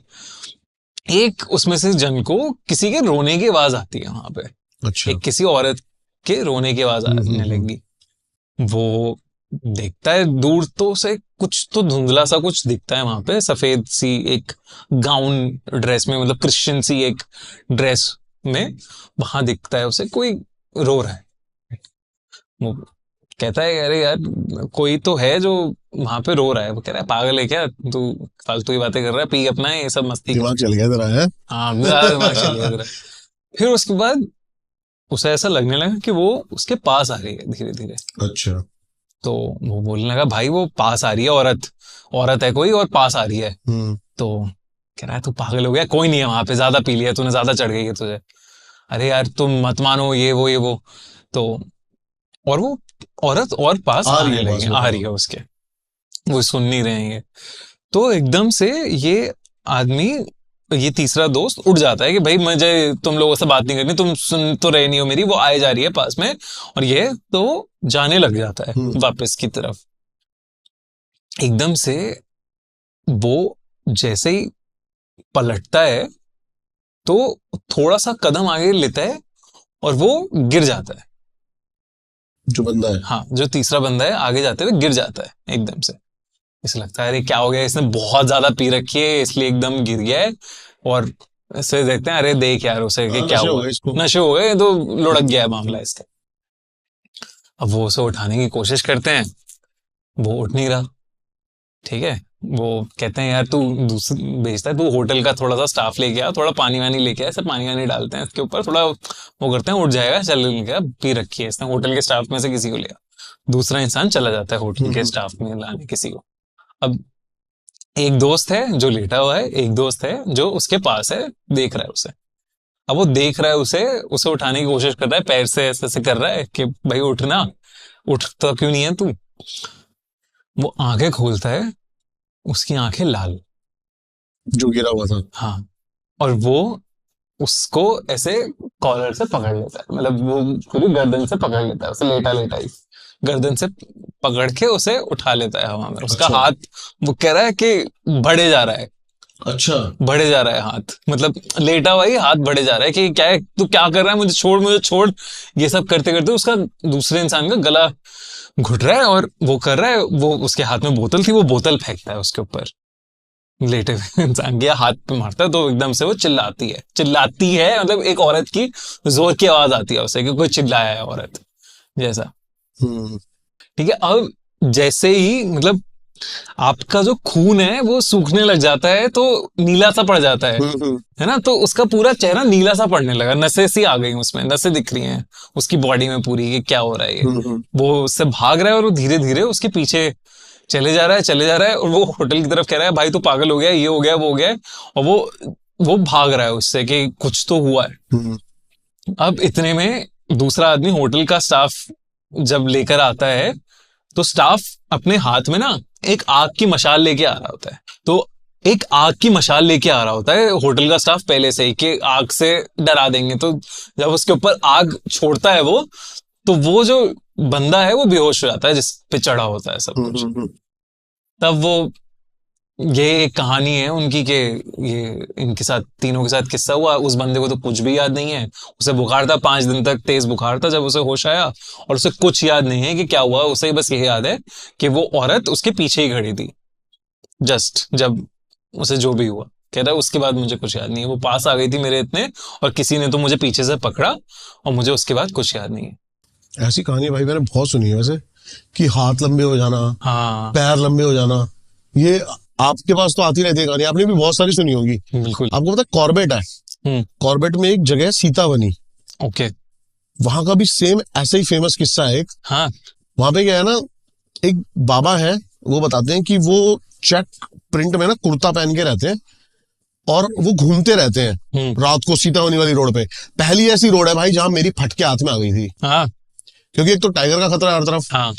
एक उसमें से जन को किसी के रोने की आवाज आती है वहां पे। अच्छा। एक किसी औरत के रोने की आवाज आने लगी। वो देखता है दूर तो उसे कुछ तो धुंधला सा कुछ दिखता है वहां पे, सफेद सी एक गाउन ड्रेस में, मतलब क्रिश्चियन सी एक ड्रेस में वहां दिखता है उसे, कोई रो रहा है। वो कहता है अरे यार कोई तो है जो वहां पे रो रहा है। वो कह रहा है पागल है क्या तू, फालतू की बातें कर रहा है, पी अपना है, ये सब मस्ती दिमाग चल गया तेरा है। हाँ दिमाग चल गया तेरा। फिर उसके बाद उसे ऐसा लगने लगा कि वो उसके पास आ रही है धीरे धीरे। अच्छा। तो वो बोलने लगा भाई वो पास आ रही है, औरत है कोई और पास आ रही है। तो कह रहा है तू पागल हो गया, कोई नहीं है वहां पे, ज्यादा पी लिया तूने, ज्यादा चढ़ गई है तुझे, अरे यार तुम मत मानो, ये वो। तो और वो औरत और पास आने लगी, आ रही है उसके, वो सुन नहीं रहे हैं। तो एकदम से ये आदमी, ये तीसरा दोस्त उठ जाता है कि भाई मुझे तुम लोगों से बात नहीं करनी, तुम सुन तो रहे नहीं हो मेरी, वो आए जा रही है पास में। और ये तो जाने लग जाता है वापस की तरफ। एकदम से वो जैसे ही पलटता है तो थोड़ा सा कदम आगे लेता है और वो गिर जाता है। जो बंदा है, हाँ, जो तीसरा बंदा है, आगे जाते हुए गिर जाता है एकदम से। इसे लगता है अरे क्या हो गया, इसने बहुत ज्यादा पी रखी है इसलिए एकदम गिर गया है। और ऐसे देखते हैं अरे देख यार उसे कि क्या हुआ, नशे हो गए, तो लुढ़क गया है मामला इसका। अब वो उसे उठाने की कोशिश करते हैं, वो उठ नहीं रहा। ठीक है, वो कहते हैं यार तू भेजता है, तू होटल का थोड़ा सा स्टाफ लेके आ, थोड़ा पानी वानी लेके आ, ऐसे पानी वानी डालते हैं इसके ऊपर, थोड़ा वो करते हैं, उठ जाएगा, चल गया, पी रखी है इसने। होटल के स्टाफ में से किसी को लिया, दूसरा इंसान चला जाता है होटल के स्टाफ में लाने किसी को। अब एक दोस्त है जो लेटा हुआ है, एक दोस्त है जो उसके पास है, देख रहा है उसे। अब वो देख रहा है उसे उठाने की कोशिश कर रहा है, पैर से ऐसे कर रहा है कि भाई उठना, उठता क्यों नहीं है तू। वो आंखें खोलता है, उसकी आंखें लाल, जो गिरा हुआ था। हाँ, और वो उसको ऐसे कॉलर से पकड़ लेता है, मतलब वो पूरी गर्दन से पकड़ लेता है उसे, लेटा ही गर्दन से पकड़ के उसे उठा लेता है हवा में। उसका हाथ, वो कह रहा है कि बढ़े जा रहा है। अच्छा, बढ़े जा रहा है हाथ, मतलब लेटा हुआ ही हाथ बढ़े जा रहा है कि क्या है, तू क्या कर रहा है, मुझे छोड़। ये सब करते करते उसका दूसरे इंसान का गला घुट रहा है और वो कर रहा है, वो उसके हाथ में बोतल थी, वो बोतल फेंकता है उसके ऊपर, लेटे हुए इंसान के हाथ पे मारता है। तो एकदम से वो चिल्लाती है, मतलब एक औरत की जोर की आवाज आती है उसे कि कोई चिल्लाया है औरत जैसा। ठीक है, अब जैसे ही मतलब आपका जो खून है वो सूखने लग जाता है, तो नीला सा पड़ जाता है ना, तो उसका पूरा चेहरा नीला सा पड़ने लगा, नसें सी आ गई उसमें, नसें दिख रही हैं उसकी बॉडी में पूरी कि क्या हो रहा है ये। वो उससे भाग रहा है और वो धीरे धीरे उसके पीछे चले जा रहा है और वो होटल की तरफ कह रहा है भाई तू पागल हो गया, ये हो गया, वो हो गया, और वो भाग रहा है उससे कि कुछ तो हुआ है। अब इतने में दूसरा आदमी होटल का स्टाफ जब लेकर आता है, तो स्टाफ अपने हाथ में ना एक आग की मशाल लेके आ रहा होता है। तो एक आग की मशाल लेके आ रहा होता है होटल का स्टाफ पहले से ही, कि आग से डरा देंगे। तो जब उसके ऊपर आग छोड़ता है वो, तो वो जो बंदा है वो बेहोश हो जाता है जिस पे चढ़ा होता है सब कुछ। तब वो, ये एक कहानी है उनकी कि ये इनके साथ, तीनों के साथ किस्सा हुआ। उस बंदे को तो कुछ भी याद नहीं है, उसे बुखार था 5 दिन तक, तेज बुखार था जब उसे होश आया, और उसे कुछ याद नहीं है कि क्या हुआ। उसे बस यही याद है कि वो औरत उसके पीछे ही खड़ी थी जस्ट जब उसे जो भी हुआ। कह रहा है उसके बाद मुझे कुछ याद नहीं है, वो पास आ गई थी मेरे इतने, और किसी ने तो मुझे पीछे से पकड़ा, और मुझे उसके बाद कुछ याद नहीं है। ऐसी कहानी भाई मैंने बहुत सुनी है वैसे, कि हाथ लंबे हो जाना, हाँ पैर लंबे हो जाना, ये आपके पास तो आती रहती है कहानी, आपने भी बहुत सारी सुनी होगी। बिल्कुल। आपको पता है कॉर्बेट है, कॉर्बेट में एक जगह सीतावनी, ओके, वहां का भी सेम ऐसे ही फेमस किस्सा है एक। हाँ वहां पे क्या है ना, एक बाबा है, वो बताते हैं कि वो चेक प्रिंट में ना कुर्ता पहन के रहते हैं, और वो घूमते रहते हैं रात को सीतावनी वाली रोड पे। पहली ऐसी रोड है भाई जहां मेरी फटके हाथ में आ गई थी, हाँ क्योंकि एक तो टाइगर का खतरा है हर तरफ, हाँ,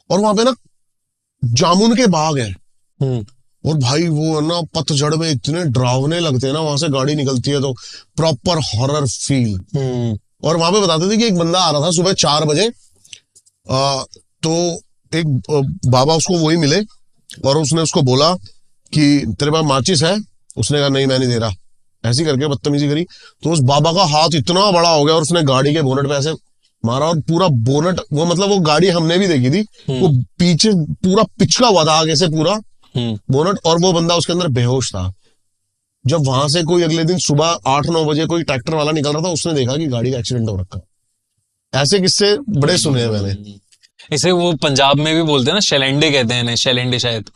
और वहां पे ना जामुन के बाग है, और भाई वो ना पतझड़ में इतने डरावने लगते हैं ना, वहां से गाड़ी निकलती है तो प्रॉपर हॉरर फील। और वहां पे बताते थे कि एक बंदा आ रहा था सुबह 4 बजे, तो एक बाबा उसको वही मिले, और उसने उसको बोला कि तेरे पास माचिस है? उसने कहा नहीं मैं नहीं दे रहा, ऐसी करके बदतमीजी करी। तो उस बाबा का हाथ इतना बड़ा हो गया, और उसने गाड़ी के बोनट पे ऐसे मारा, और पूरा बोनट, वो मतलब वो गाड़ी हमने भी देखी थी, वो पीछे पूरा पिचका हुआ था आगे से पूरा बोनट, और वो बंदा उसके अंदर बेहोश था। जब वहां से कोई अगले दिन सुबह 8-9 बजे कोई ट्रैक्टर वाला निकल रहा था, उसने देखा कि गाड़ी का एक्सीडेंट हो रखा। ऐसे किस्से बड़े सुने हैं मैंने। इसे वो पंजाब में भी बोलते हैं ना, शैलेंडे कहते हैं, शैलेंडे शायद।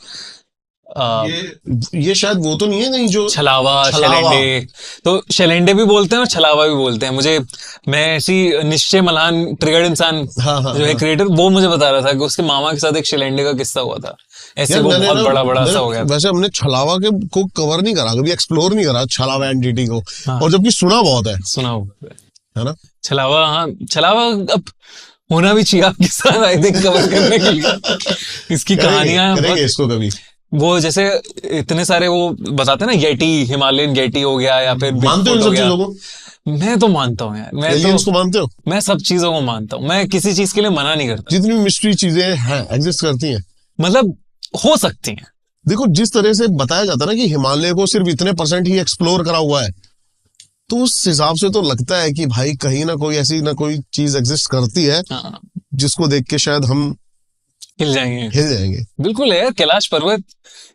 ये शायद वो तो नहीं है कहीं जो छलावा, शैलेंडे, तो शैलेंडे भी बोलते हैं और छलावा भी बोलते हैं। मुझे, मैं ऐसी निश्चय मल्हान ट्रिगर्ड इंसान जो है क्रिएटर, वो मुझे बता रहा था कि उसके मामा के साथ एक शैलेंडे का किस्सा हुआ था, ऐसे वो बहुत बड़ा सा हो गया। वैसे हमने छलावा के को कवर नहीं करा, कभी एक्सप्लोर नहीं करा छलावा एंटिटी को, और जबकि सुना बहुत है, सुना हुआ है ना छलावा। हाँ छलावा अब होना भी चाहिए आपके साथ, आई थिंक, कवर करने के लिए इसकी कहानियां। करेंगे इसको कभी। वो जैसे इतने सारे वो बताते हैं ना, येटी, हिमालयन येटी हो गया, या फिर मानते हो इन सब चीजों को? मैं तो मानता हूँ यार, मैं एलियंस को मानते हो? मैं सब चीजों को मानता हूँ, मैं किसी चीज के लिए मना नहीं करता। जितनी मिस्ट्री चीजें हैं एग्जिस्ट करती हैं, मतलब हो सकती हैं। देखो जिस तरह से बताया जाता है ना कि हिमालय को सिर्फ इतने % ही एक्सप्लोर करा हुआ है, तो उस हिसाब से तो लगता है कि भाई कहीं ना कोई ऐसी ना कोई चीज एग्जिस्ट करती है, जिसको देख के शायद हम हिल जाएंगे। बिल्कुल है यार, कैलाश पर्वत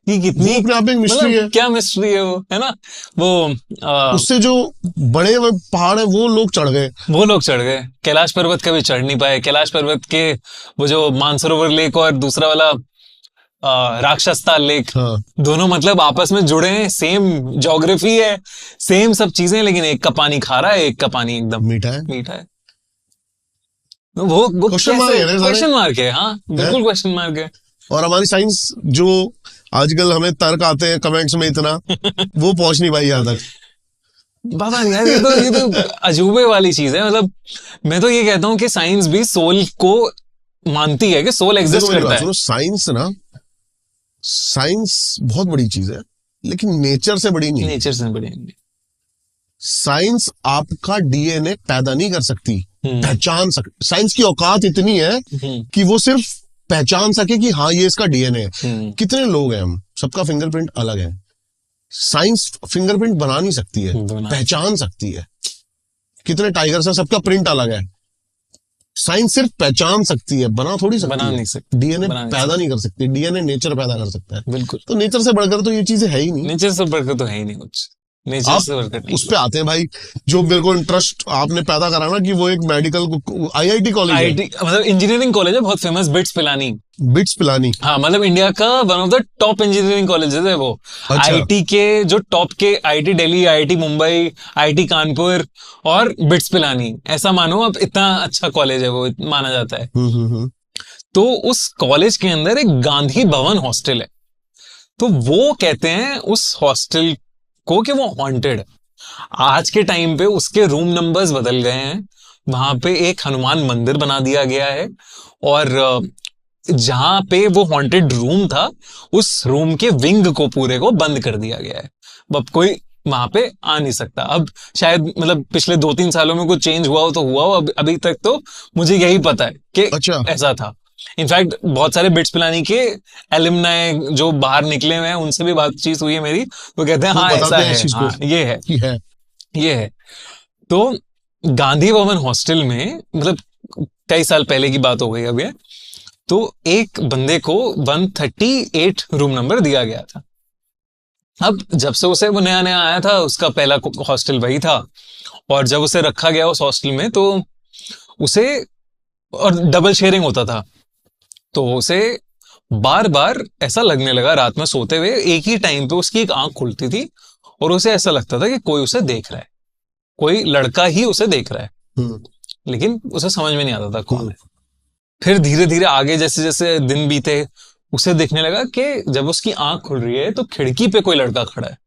की कितनी अपने आप में मिस्ट्री है। क्या मिस्ट्री है वो, है ना। वो उससे जो बड़े पहाड़ है वो लोग चढ़ गए, कैलाश पर्वत कभी चढ़ नहीं पाए। कैलाश पर्वत के वो जो मानसरोवर लेक और दूसरा वाला राक्षस ताल लेक, दोनों मतलब आपस में जुड़े हैं, सेम ज्योग्राफी है, सेम सब चीजें, लेकिन एक का पानी खारा है, एक का पानी एकदम मीठा है। वो क्वेश्चन मार्क है। हाँ बिल्कुल क्वेश्चन मार्क है। और हमारी साइंस जो आजकल हमें तर्क आते हैं कमेंट्स में इतना, वो पहुंच नहीं पाई यहाँ तक। पता नहीं यार, ये तो अजूबे वाली चीज है। मतलब मैं तो ये कहता हूँ कि साइंस भी सोल को मानती है कि सोल एग्जिस्ट करता है। साइंस बहुत बड़ी चीज है, लेकिन नेचर से बड़ी नहीं। साइंस आपका डीएनए पैदा नहीं कर सकती, पहचान सकती। साइंस की औकात इतनी है कि वो सिर्फ पहचान सके कि हाँ ये इसका डीएनए है। कितने लोग हैं हम, सबका फिंगरप्रिंट अलग है। साइंस फिंगरप्रिंट बना नहीं सकती है, पहचान सकती है। कितने टाइगर्स हैं, सबका प्रिंट अलग है। साइंस सिर्फ पहचान सकती है, बना थोड़ी सकती। डीएनए पैदा नहीं कर सकती, डीएनए नेचर पैदा कर सकता है। बिल्कुल। तो नेचर से बढ़कर तो ये चीजें है ही नहीं। नेचर से बढ़कर तो है ही नहीं कुछ। उस पे आते हैं भाई, जो मेरे को इंटरेस्ट आपने पैदा करा ना, कि वो एक मेडिकल आईआईटी कॉलेज है, मतलब इंजीनियरिंग कॉलेज है बहुत फेमस, बिट्स पिलानी। हाँ मतलब इंडिया का one of the top engineering colleges है वो। आईआईटी के जो टॉप के, IIT Delhi, IIT Mumbai, IIT Kanpur और बिट्स पिलानी, ऐसा मानो अब इतना अच्छा कॉलेज है वो, माना जाता है। तो उस कॉलेज के अंदर एक गांधी भवन हॉस्टल है, तो वो कहते हैं उस हॉस्टल को कि वो हॉन्टेड है। आज के टाइम पे उसके रूम नंबर्स बदल गए हैं, वहां पे एक हनुमान मंदिर बना दिया गया है, और जहां पे वो हॉन्टेड रूम था उस रूम के विंग को पूरे को बंद कर दिया गया है। अब कोई वहां पे आ नहीं सकता। अब शायद मतलब पिछले 2-3 सालों में कुछ चेंज हुआ हो तो हुआ हो, अभी तक तो मुझे यही पता है कि अच्छा। ऐसा था। इनफैक्ट बहुत सारे बिट्स पिलानी के एलुमनाई जो बाहर निकले हुए हैं उनसे भी बातचीत हुई है मेरी, तो कहते हैं वो हाँ ऐसा बताते हैं है, इस चीज को हाँ ये है, कि है। ये है। तो गांधी भवन हॉस्टल में मतलब कई साल पहले की बात हो गई अब ये, तो एक बंदे को 138 रूम नंबर दिया गया था। अब जब से उसे वो नया नया आया था उसका पहला हॉस्टल वही था, और जब उसे रखा गया उस हॉस्टल में तो उसे, और डबल शेयरिंग होता था, तो उसे बार बार ऐसा लगने लगा रात में सोते हुए एक ही टाइम पे उसकी एक आंख खुलती थी और उसे ऐसा लगता था कि कोई उसे देख रहा है, कोई लड़का ही उसे देख रहा है, लेकिन उसे समझ में नहीं आता था कौन है। फिर धीरे धीरे आगे जैसे जैसे दिन बीते उसे देखने लगा कि जब उसकी आंख खुल रही है तो खिड़की पे कोई लड़का खड़ा है,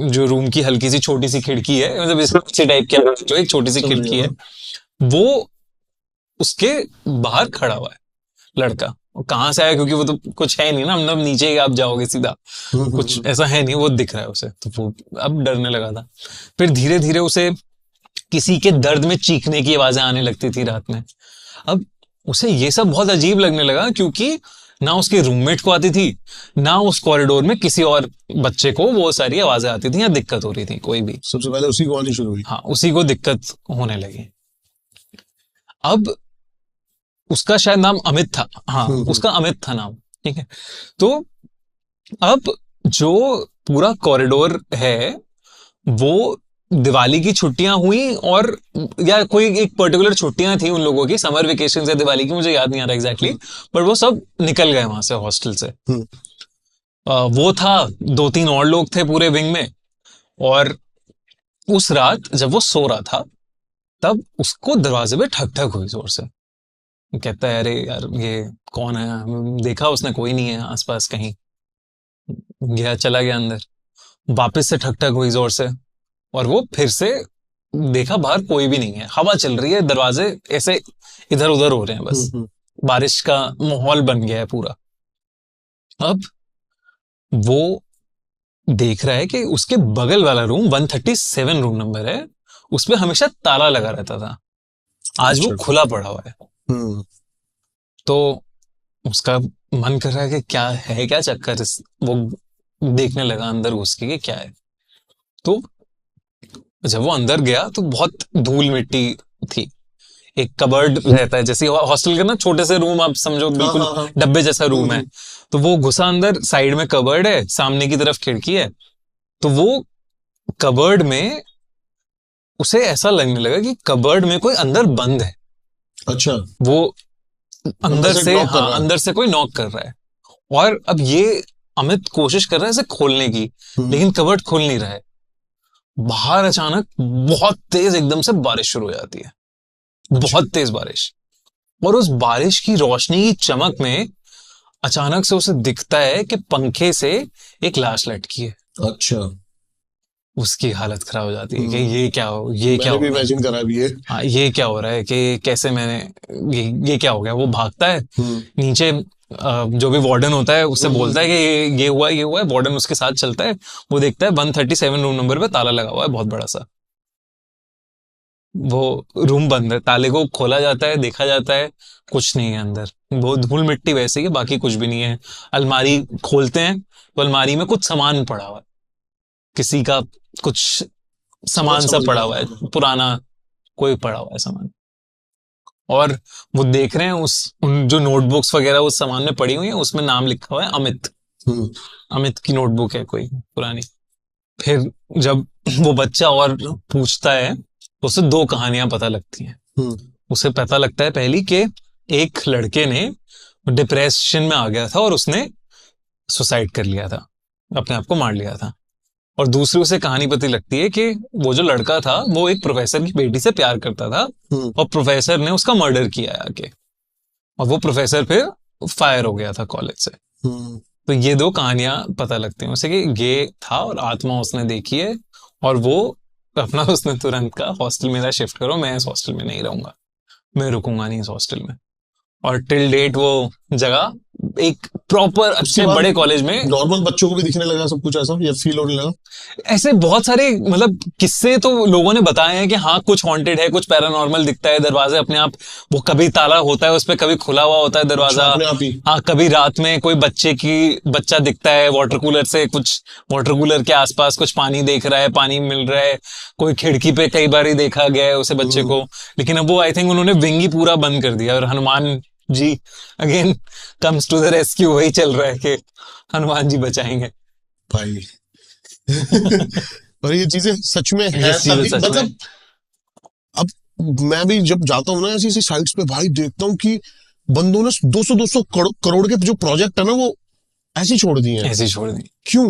जो रूम की हल्की सी छोटी सी खिड़की है, मतलब इसी टाइप की जो एक छोटी सी खिड़की है, वो उसके बाहर खड़ा हुआ है लड़का। और कहाँ से आया, क्योंकि वो तो कुछ है नहीं ना, मतलब नीचे ही आप जाओगे सीधा, कुछ ऐसा है नहीं, वो दिख रहा है उसे, तो वो अब डरने लगा था। फिर धीरे धीरे उसे किसी के दर्द में चीखने की आवाजें आने लगती थी रात में। अब उसे ये सब बहुत अजीब लगने लगा, क्योंकि ना उसके रूममेट को आती थी, ना उस कॉरिडोर में किसी और बच्चे को वो सारी आवाजें आती थी या दिक्कत हो रही थी कोई भी। सबसे पहले उसी को आनी शुरू हुई। हाँ, उसी को दिक्कत होने लगी। अब उसका शायद नाम अमित था, हाँ उसका अमित था नाम, ठीक है। तो अब जो पूरा कॉरिडोर है वो, दिवाली की छुट्टियां हुई और या कोई एक पर्टिकुलर छुट्टियां थी उन लोगों की, समर वेकेशन या दिवाली की, मुझे याद नहीं आ रहा एग्जैक्टली, पर वो सब निकल गए वहां से हॉस्टल से। वो था, 2-3 और लोग थे पूरे विंग में, और उस रात जब वो सो रहा था तब उसको दरवाजे पे ठक ठक हुई जोर से। कहता है अरे यार ये कौन है, देखा उसने कोई नहीं है आसपास कहीं, गया चला गया अंदर, वापस से ठक ठक हुई जोर से, और वो फिर से देखा बाहर कोई भी नहीं है, हवा चल रही है, दरवाजे ऐसे इधर उधर हो रहे हैं, बस बारिश का माहौल बन गया है पूरा। अब वो देख रहा है कि उसके बगल वाला रूम 137 रूम नंबर है, उसमें हमेशा ताला लगा रहता था, आज वो खुला पड़ा हुआ है। तो उसका मन कर रहा है कि क्या है, क्या चक्कर, वो देखने लगा अंदर घुस के कि क्या है। तो जब वो अंदर गया तो बहुत धूल मिट्टी थी, एक कबर्ड रहता है जैसे हॉस्टल का ना, छोटे से रूम आप समझो, बिल्कुल डब्बे जैसा रूम है, तो वो घुसा अंदर, साइड में कबर्ड है, सामने की तरफ खिड़की है, तो वो कबर्ड में उसे ऐसा लगने लगा कि कबर्ड में कोई अंदर बंद है। अच्छा। वो अंदर से, हाँ अंदर से कोई नॉक कर रहा है, और अब ये अमित कोशिश कर रहा है इसे खोलने की, लेकिन कबर्ड खोल नहीं रहा है। बाहर अचानक बहुत तेज एकदम से बारिश शुरू हो जाती है, बहुत तेज बारिश, और उस बारिश की रोशनी की चमक में अचानक से उसे दिखता है कि पंखे से एक लाश लटकी है। अच्छा। उसकी हालत खराब हो जाती है कि ये क्या हो, ये क्या हो, इमेजिन करा भी है। हाँ ये क्या हो रहा है, कि कैसे मैंने ये क्या हो गया। वो भागता है नीचे, जो भी वार्डन होता है उससे बोलता है कि ये हुआ है, वार्डन उसके साथ चलता है, वो देखता है 137 रूम नंबर पे ताला लगा हुआ है बहुत बड़ा सा, वो रूम बंद है, ताले को खोला जाता है, देखा जाता है, कुछ नहीं है अंदर, वो धूल मिट्टी वैसे ही है, बाकी कुछ भी नहीं है। अलमारी खोलते हैं तो अलमारी में कुछ सामान पड़ा हुआ है, किसी का कुछ सामान सा पड़ा हुआ है, पुराना कोई पड़ा हुआ है सामान, और वो देख रहे हैं उन जो नोटबुक्स वगैरह उस सामान में पड़ी हुई है, उसमें नाम लिखा हुआ है अमित। अमित की नोटबुक है कोई पुरानी। फिर जब वो बच्चा और पूछता है तो उसे 2 कहानियां पता लगती हैं। उसे पता लगता है पहली कि एक लड़के ने डिप्रेशन में आ गया था और उसने सुसाइड कर लिया था, अपने आप को मार लिया था, और दूसरी उसे कहानी पता लगती है कि वो जो लड़का था वो एक प्रोफेसर की बेटी से प्यार करता था और प्रोफेसर ने उसका मर्डर किया है आके। और वो प्रोफेसर फिर फायर हो गया था कॉलेज से। तो ये 2 कहानियां पता लगती हैं उसे कि ये था और आत्मा उसने देखी है, और वो अपना उसने तुरंत कहा हॉस्टल मेरा शिफ्ट करो, मैं इस हॉस्टल में नहीं रहूंगा, मैं रुकूंगा नहीं इस हॉस्टल में। और टिल डेट वो जगह एक प्रॉपर अच्छे बड़े कॉलेज में नॉर्मल बच्चों को भी दिखने लगा सब कुछ ऐसा, या फील होने लगा? ऐसे बहुत सारे मतलब किस्से तो लोगों ने बताए हैं कि हाँ कुछ हॉन्टेड है, कुछ पैरानॉर्मल दिखता है, दरवाजे अपने आप, वो कभी ताला होता है उस पर, कभी खुला हुआ होता है दरवाजा अपने आप ही। हाँ, कभी रात में कोई बच्चा दिखता है वाटर कूलर से, कुछ वाटर कूलर के आसपास कुछ पानी देख रहा है, पानी मिल रहा है, कोई खिड़की पे कई बार ही देखा गया है उसे बच्चे को। लेकिन अब वो आई थिंक उन्होंने विंग ही पूरा बंद कर दिया, और Hanuman ji again comes to the rescue, वही चल रहा है कि हनुमान जी बचाएंगे भाई। और ये चीजें सच में है मतलब अब मैं भी जब जाता हूँ ना ऐसी ऐसी साइट्स पे भाई, देखता हूँ कि बंदों ने 200 करोड़ के जो प्रोजेक्ट है ना वो ऐसे छोड़ दिए हैं। ऐसे छोड़ दिए क्यों?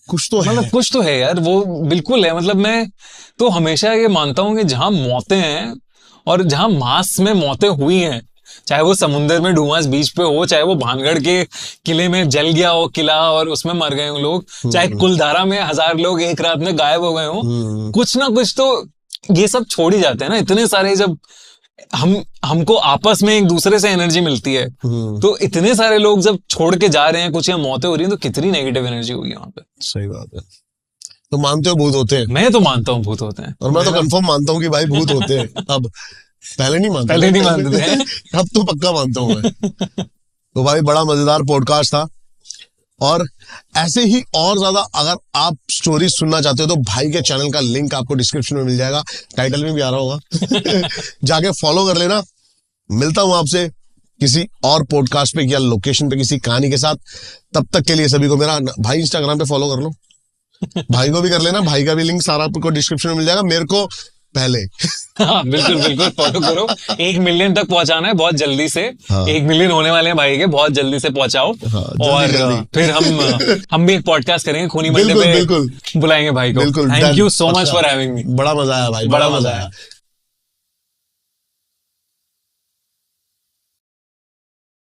कुछ तो है, मतलब कुछ तो है यार, वो बिल्कुल है। मतलब मैं तो हमेशा ये मानता हूँ कि जहां मौतें हैं और जहां मास में मौतें हुई हैं, चाहे वो समुद्र में डुमास बीच पे हो, चाहे वो भानगढ़ के किले में जल गया हो किला और उसमें मर गए हो लोग, चाहे कुलधारा में 1000 लोग एक रात में गायब हो गए हो, कुछ ना कुछ तो ये सब छोड़ ही जाते हैं ना। इतने सारे जब हमको आपस में एक दूसरे से एनर्जी मिलती है, तो इतने सारे लोग जब छोड़ के जा रहे हैं, कुछ या मौतें हो रही हैं, तो कितनी नेगेटिव एनर्जी होगी वहां पे। सही बात है। तो मानते हो भूत होते हैं? मैं तो मानता हूँ भूत होते हैं, और मैं तो कंफर्म मानता हूँ कि भाई भूत होते हैं। अब पहले नहीं मानते थे अब तो पक्का मानता हूँ मैं। तो भाई बड़ा मजेदार पॉडकास्ट था, और ऐसे ही और ज्यादा अगर आप स्टोरी सुनना चाहते हो तो भाई के चैनल का लिंक आपको डिस्क्रिप्शन में मिल जाएगा, टाइटल में भी आ रहा होगा। जाके फॉलो कर लेना। मिलता हूं आपसे किसी और पॉडकास्ट पे या लोकेशन पे किसी कहानी के साथ। तब तक के लिए सभी को मेरा भाई इंस्टाग्राम पे फॉलो कर लो, भाई को भी कर लेना, भाई का भी लिंक सारा आपको डिस्क्रिप्शन में मिल जाएगा। मेरे को पहले हाँ बिल्कुल बिल्कुल फॉलो करो। 1 मिलियन तक पहुंचाना है बहुत जल्दी से। हाँ। 1 मिलियन होने वाले हैं भाई के, बहुत जल्दी से पहुंचाओ। हाँ, और जल्दी। फिर हम भी एक पॉडकास्ट करेंगे खूनी मंडे पे, बिल्कुल बुलाएंगे भाई को। बिल्कुल। Thank you so much for having me. बड़ा मजा आया भाई, बड़ा मजा आया।